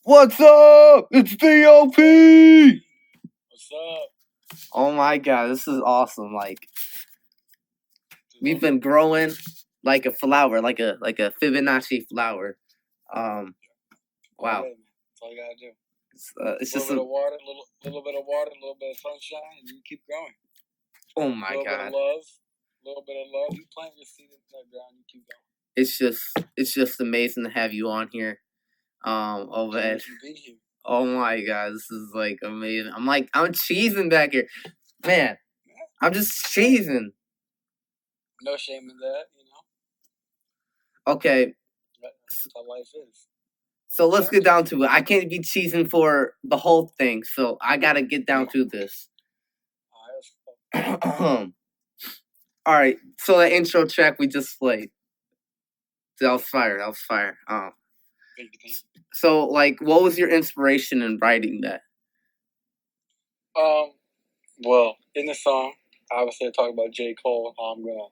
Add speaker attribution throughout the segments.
Speaker 1: What's up? It's VOP!
Speaker 2: What's up?
Speaker 1: Oh my god, this is awesome. Like, we've been growing like a flower, like a Fibonacci flower. Wow.
Speaker 2: That's all you gotta do.
Speaker 1: It's
Speaker 2: a
Speaker 1: just
Speaker 2: little bit of water, little bit of water, a little bit of sunshine, and you keep growing.
Speaker 1: Oh my
Speaker 2: god.
Speaker 1: god.
Speaker 2: A little bit of love. You plant your seed into that ground, you keep going.
Speaker 1: It's just amazing to have you on here. Obed. Oh my god, this is like amazing. I'm cheesing back here. Man, I'm just cheesing.
Speaker 2: No shame in that, you know.
Speaker 1: Okay.
Speaker 2: That's how life is.
Speaker 1: So let's get down to it. I can't be cheesing for the whole thing, so I gotta get down to this. All right. So the intro track we just played, that was fire.
Speaker 2: Thank you.
Speaker 1: So, like, what was your inspiration in writing that?
Speaker 2: Well, in the song, obviously I talk about J. Cole. How I'm gonna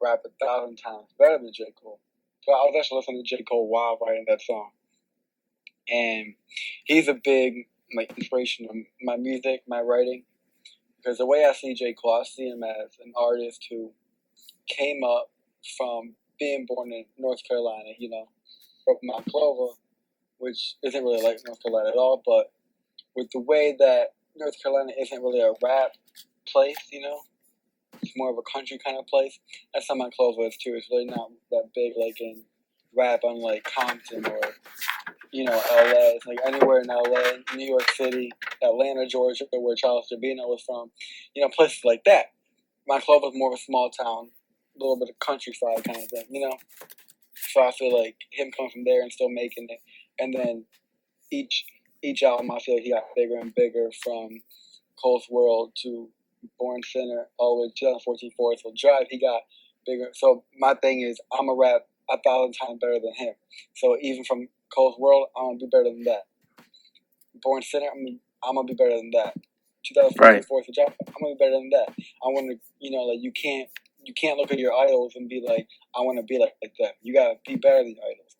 Speaker 2: rap 1,000 times better than J. Cole. So I was actually listening to J. Cole while writing that song, and he's a big inspiration of my music, my writing, because the way I see J. Cole, I see him as an artist who came up from being born in North Carolina, from Mount Clover, which isn't really like North Carolina at all, but with the way that North Carolina isn't really a rap place, it's more of a country kind of place. That's how Mount Clover is too. It's really not that big like in rap, unlike Compton or LA. It's like anywhere in LA, New York City, Atlanta, Georgia, where Charles Gambino was from, places like that. Mount Clover is more of a small town, a little bit of countryside kind of thing, So I feel like him coming from there and still making it, and then each album, I feel like he got bigger and bigger from Cole's World to Born Sinner all the way to 2014 Forest Hill Drive. He got bigger. So my thing is, I'm a rap 1,000 times better than him. So even from Cole's World, I'm gonna be better than that. Born Sinner, I'm gonna be better than that. 2014 Forest Hill Drive, I'm gonna be better than that. I want to, like you can't look at your idols and be like, I want to be like them. You gotta be better than your idols.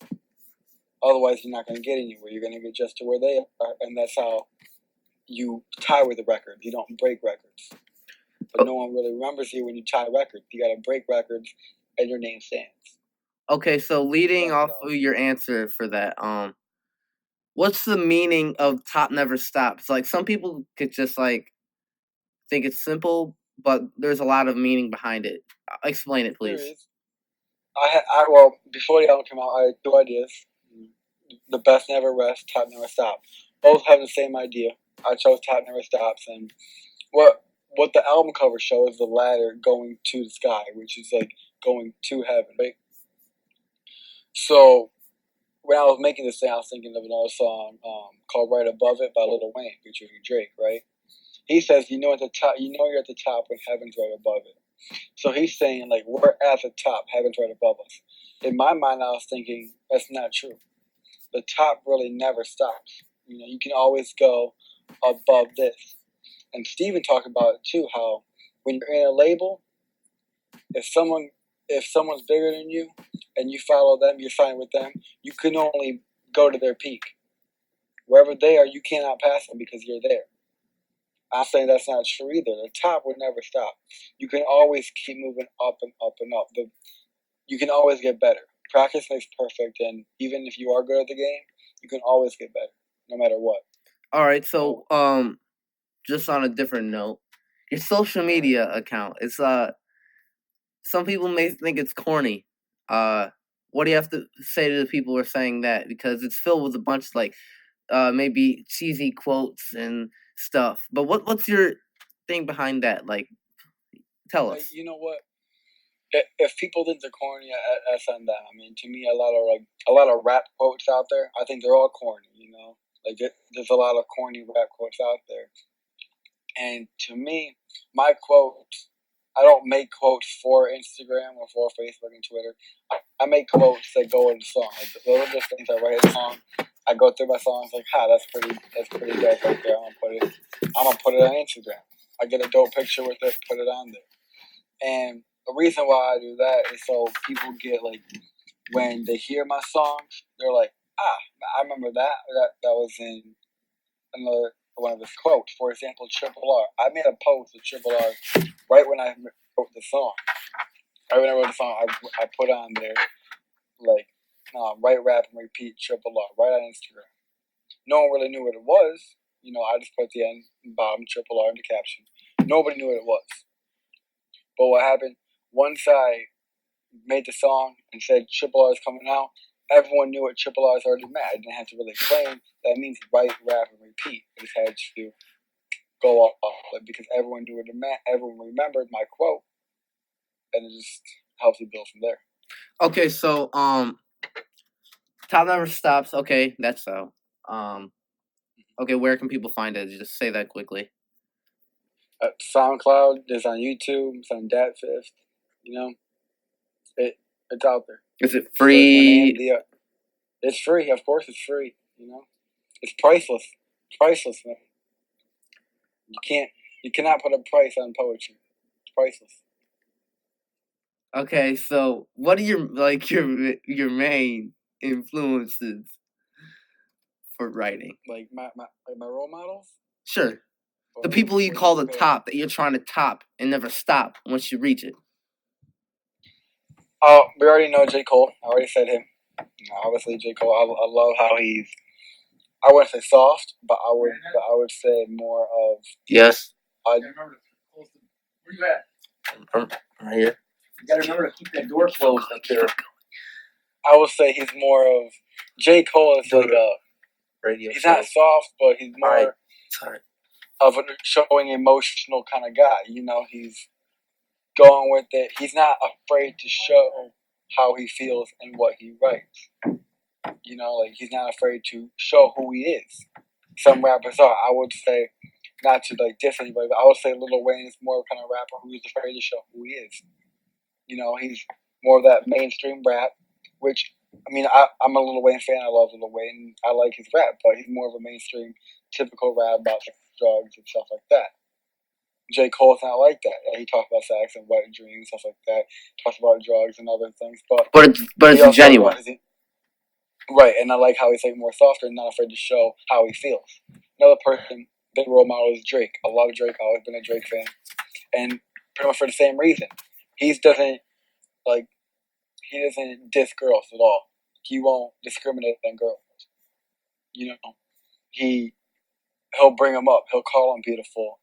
Speaker 2: Otherwise, you're not gonna get anywhere. You're gonna get just to where they are, and that's how you tie with the record. You don't break records. But no one really remembers you when you tie records. You got to break records, and your name stands.
Speaker 1: Okay, so leading off of your answer for that, what's the meaning of Top Never Stops? Like, some people could just like think it's simple, but there's a lot of meaning behind it. Explain it, please.
Speaker 2: Well, before the album came out, I had 2 ideas: The Best Never Rests, Top Never Stops. Both have the same idea. I chose Top Never Stops, and what the album cover shows is the ladder going to the sky, which is like going to heaven, right? So when I was making this thing, I was thinking of another song called "Right Above It" by Lil Wayne featuring Drake, right? He says, at the top, you're at the top when heaven's right above it. So he's saying, like, we're at the top, heaven's right above us. In my mind, I was thinking that's not true. The top really never stops. You can always go above this. And Steven talked about it too, how when you're in a label, if someone's bigger than you and you follow them, you sign with them, you can only go to their peak. Wherever they are, you cannot pass them because you're there. I'm saying that's not true either. The top would never stop. You can always keep moving up and up and up. You can always get better. Practice makes perfect, and even if you are good at the game, you can always get better, no matter what.
Speaker 1: All right, so just on a different note, your social media account, it's some people may think it's corny. What do you have to say to the people who are saying that? Because it's filled with a bunch of, like, maybe cheesy quotes and stuff. But what's your thing behind that? Like, tell us.
Speaker 2: You know what? If people think they're corny, I send that. To me, a lot of rap quotes out there, I think they're all corny. Like there's a lot of corny rap quotes out there. And to me, my quotes, I don't make quotes for Instagram or for Facebook and Twitter. I make quotes that go in the song. Like, those are just things I write a song. I go through my songs like, that's pretty dope right there. I'm gonna put it on Instagram. I get a dope picture with it, put it on there. And the reason why I do that is so people get, like, when they hear my songs, they're like, I remember that. That was in another one of his quotes. For example, Triple R. I made a post with Triple R right when I wrote the song. Right when I wrote the song, I put on there like write, rap, and repeat Triple R right on Instagram. No one really knew what it was. I just put the end and bottom Triple R in the caption. Nobody knew what it was. But what happened once I made the song and said Triple R is coming out, everyone knew what Triple R is already meant. I didn't have to really explain that means write, rap, and repeat. I just had to go off it because everyone knew what it meant. Everyone remembered my quote, and it just helps you build from there.
Speaker 1: Okay, so Top Never Stops. Okay, that's so. Okay, where can people find it? Just say that quickly.
Speaker 2: SoundCloud. It's on YouTube. It's on Dat Fifth. It's out there.
Speaker 1: Is it free?
Speaker 2: It's free. Of course, it's free. It's priceless. Priceless, man. You cannot put a price on poetry. It's priceless.
Speaker 1: Okay, so what are your main influences for writing?
Speaker 2: Like my role models?
Speaker 1: Sure. The people you call the top that you're trying to top and never stop once you reach it.
Speaker 2: Oh, we already know J. Cole. I already said him. Obviously, J. Cole. I love how he's. I wouldn't say soft, but I would say more of.
Speaker 1: Yes.
Speaker 2: Where
Speaker 3: you at?
Speaker 1: Right here.
Speaker 3: You gotta remember to keep that door closed up there.
Speaker 2: I would say he's more of J. Cole is like a
Speaker 1: radio.
Speaker 2: He's not soft, but he's more of a showing emotional kind of guy. He's going with it. He's not afraid to show how he feels and what he writes. He's not afraid to show who he is. Some rappers are. I would say, not to diss anybody, but I would say Lil Wayne is more kind of rapper who is afraid to show who he is. He's more of that mainstream rap, which, I'm a Lil Wayne fan. I love Lil Wayne. I like his rap, but he's more of a mainstream, typical rap about drugs and stuff like that. J. Cole's not like that. He talks about sex and wet dreams, stuff like that. Talks about drugs and other things, but
Speaker 1: it's genuine.
Speaker 2: Right, and I like how he's more softer and not afraid to show how he feels. Another person, big role model is Drake. I love Drake. I've always been a Drake fan, and pretty much for the same reason. He doesn't diss girls at all. He won't discriminate on girls. He'll bring them up. He'll call them beautiful,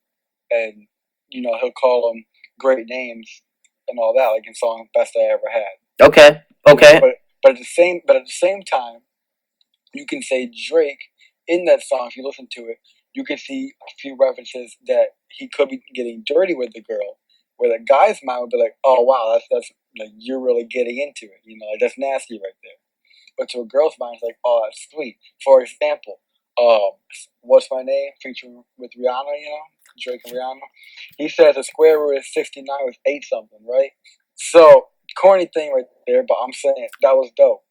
Speaker 2: and he'll call them great names and all that, like in song "Best I Ever Had."
Speaker 1: Okay.
Speaker 2: But at the same time, you can say Drake in that song. If you listen to it, you can see a few references that he could be getting dirty with the girl, where the guy's mind would be like, "Oh wow, that's you're really getting into it." That's nasty right there. But to a girl's mind, it's like, "Oh, that's sweet." For example, What's My Name featuring with Rihanna, Drake and Rihanna. He says the square root of 69 was 8 something, right? So corny thing right there, but I'm saying that was dope.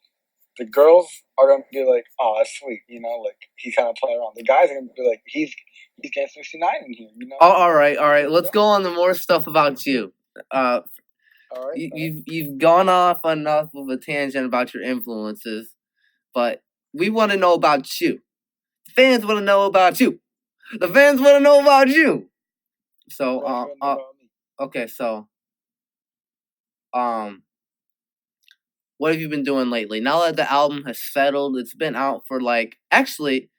Speaker 2: The girls are gonna be like, "Oh, that's sweet," he's kind of playing around. The guys are gonna be like, "He's getting 69 in here,"
Speaker 1: All right. Let's go on to more stuff about you.
Speaker 2: All right.
Speaker 1: You've gone off enough of a tangent about your influences, but we want to know about you. Fans want to know about you. The fans want to know about you. So, okay, so, what have you been doing lately? Now that the album has settled, it's been out for actually,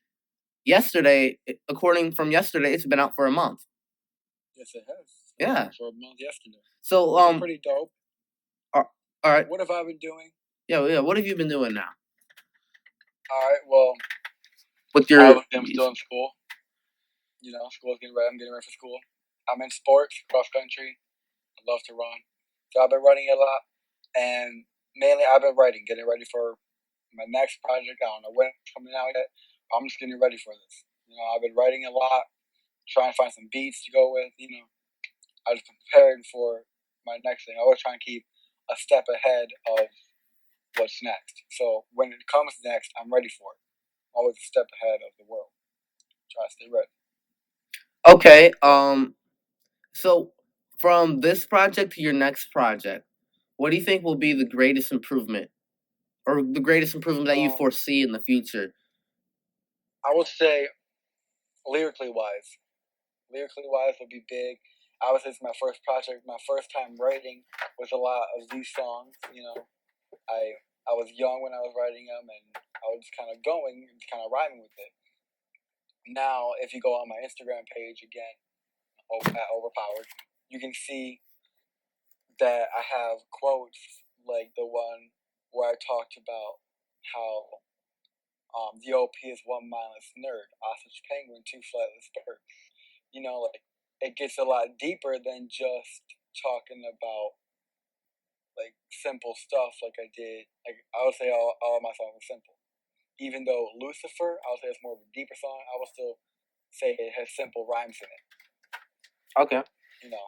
Speaker 1: yesterday, according from yesterday, it's been out for a month.
Speaker 2: Yes, it has.
Speaker 1: Yeah.
Speaker 2: For a month yesterday.
Speaker 1: So,
Speaker 2: pretty dope.
Speaker 1: All right.
Speaker 2: What have I been doing?
Speaker 1: Yeah. What have you been doing now?
Speaker 2: All right. Well, I'm still in school. School's getting ready. I'm getting ready for school. I'm in sports, cross country. I love to run. So I've been running a lot, and mainly I've been writing, getting ready for my next project. I don't know when it's coming out yet. I'm just getting ready for this. I've been writing a lot, trying to find some beats to go with. I was preparing for my next thing. I always try and keep a step ahead of what's next. So when it comes next, I'm ready for it. I'm always a step ahead of the world. Try to stay ready.
Speaker 1: Okay. So from this project to your next project, what do you think will be the greatest improvement or the greatest improvement that you foresee in the future?
Speaker 2: I would say lyrically wise would be big. Obviously, it's my first project, my first time writing with a lot of these songs. You know, I was young when I was writing them, and I was just kind of going and kind of rhyming with it. Now, if you go on my Instagram page again, at Overpowered, you can see that I have quotes like the one where I talked about how the OP is one mindless nerd, ostrich penguin, two flightless birds. You know, like it gets a lot deeper than just talking about like simple stuff like I did. Like I would say all my songs are simple. Even though Lucifer, I would say it's more of a deeper song, I will still say it has simple rhymes in it.
Speaker 1: Okay.
Speaker 2: You know,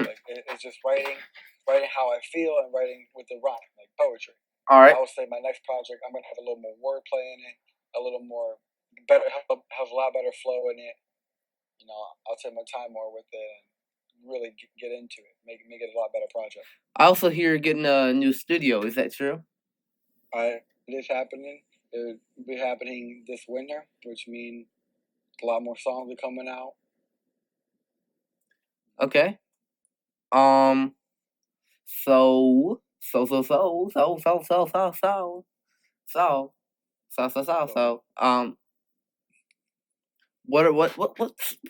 Speaker 2: like it's just writing how I feel and writing with the rhyme, like poetry.
Speaker 1: All right.
Speaker 2: I would say my next project, I'm gonna have a little more wordplay in it, a little more better, have a lot better flow in it. You know, I'll take my time more with it and really get into it, make it a lot better project.
Speaker 1: I also hear you're getting a new studio. Is that true?
Speaker 2: It is happening. It will be happening this winter, which means a lot more songs are coming out.
Speaker 1: Okay. What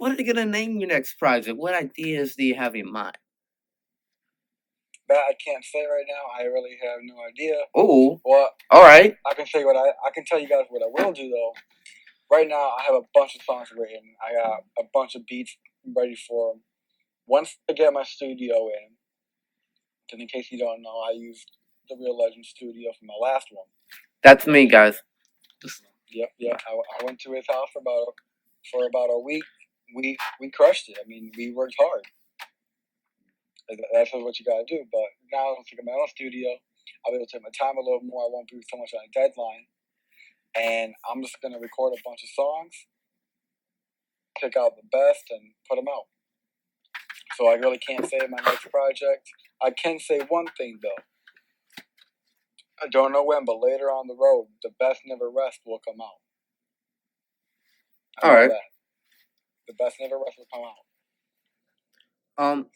Speaker 1: are you gonna name your next project? What ideas do you have in mind?
Speaker 2: That I can't say right now. I really have no idea.
Speaker 1: Oh,
Speaker 2: well,
Speaker 1: all right.
Speaker 2: I can say I can tell you guys what I will do though. Right now, I have a bunch of songs written. I got a bunch of beats ready for them. Once I get my studio in, and in case you don't know, I used the Real Legend studio for my last one.
Speaker 1: That's me, guys.
Speaker 2: Yep. I went to his house for about a week. We crushed it. I mean, we worked hard. That's what you gotta do. But now I'm taking my own studio. I'll be able to take my time a little more. I won't be so much on a deadline. And I'm just gonna record a bunch of songs, pick out the best, and put them out. So I really can't say my next project. I can say one thing though. I don't know when, but later on the road, The Best Never Rest will come out.
Speaker 1: All right.
Speaker 2: That. The Best Never Rest will come
Speaker 1: out.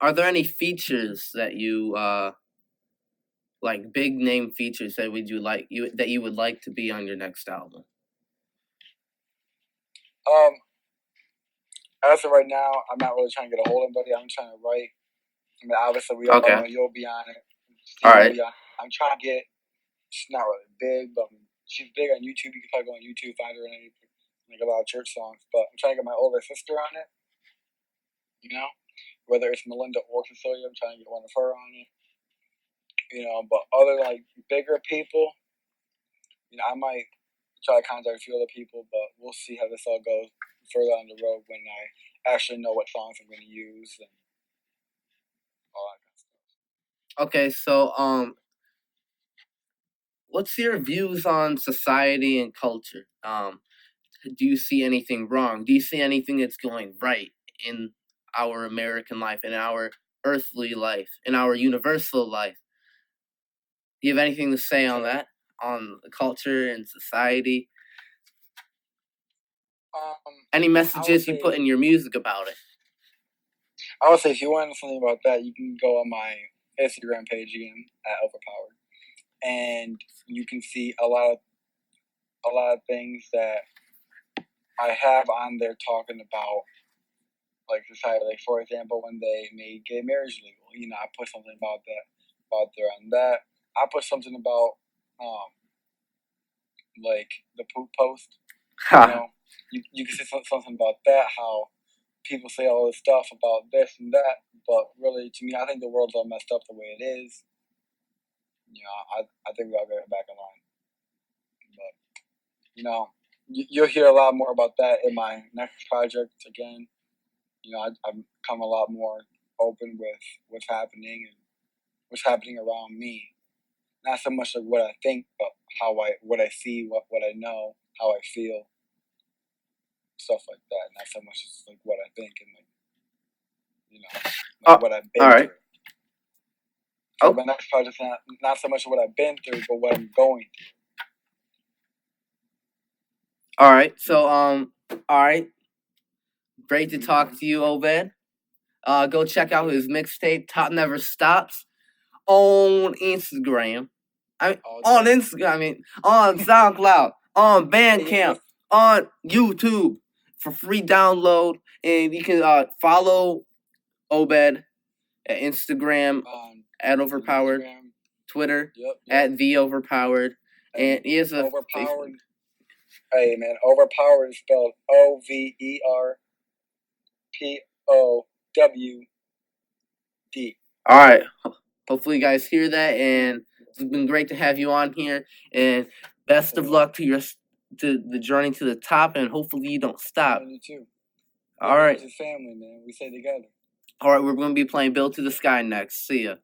Speaker 1: Are there any features that you like, big name features that you would like to be on your next album?
Speaker 2: As of right now, I'm not really trying to get a hold of anybody. I'm trying to write. I mean, obviously, we all know you'll be on it.
Speaker 1: All right.
Speaker 2: I'm trying to get. She's not really big, but she's big on YouTube. You can probably go on YouTube, find her and like a lot of church songs. But I'm trying to get my older sister on it. You know, whether it's Melinda or Cecilia, I'm trying to get one of her on it. You know, but other like bigger people, you know, I might try to contact a few other people, but we'll see how this all goes further on the road when I actually know what songs I'm going to use and all that kind of stuff.
Speaker 1: Okay, so what's your views on society and culture? Do you see anything wrong? Do you see anything that's going right in our American life, in our earthly life, in our universal life? Do you have anything to say on that, on culture and society? Any messages you put in your music about it?
Speaker 2: I would say if you want something about that, you can go on my Instagram page again at Overpowered, and you can see a lot of things that I have on there talking about like society. Like for example, when they made gay marriage legal, you know, I put something about there on that. I put something about like the poop post. You know, you can say something about that. How people say all this stuff about this and that, but really, to me, I think the world's all messed up the way it is. You know, I think we all get it back in line. But you know, you'll hear a lot more about that in my next project again. You know, I've become a lot more open with what's happening and what's happening around me. Not so much like what I think, but what I see, what I know, how I feel, stuff like that. Not so much as like what I think and like, you know, like what I've been through. So
Speaker 1: Oh.
Speaker 2: my next project's not so much what I've been through, but what I'm going through.
Speaker 1: All right. So all right. Great to talk to you, Obed. Go check out his mixtape, Top Never Stops, on Instagram. On SoundCloud, on Bandcamp, on YouTube for free download, and you can follow Obed at Instagram at Overpowered,
Speaker 2: Instagram.
Speaker 1: Twitter
Speaker 2: Yep.
Speaker 1: at The Overpowered, and he has a
Speaker 2: Overpowered. Hey man, Overpowered is spelled OVERPOWD.
Speaker 1: All right. Hopefully, you guys hear that, and it's been great to have you on here. And best of luck to the journey to the top, and hopefully you don't stop.
Speaker 2: You too.
Speaker 1: All right.
Speaker 2: It's a family, man. We stay together.
Speaker 1: All right, we're going to be playing Build to the Sky next. See ya.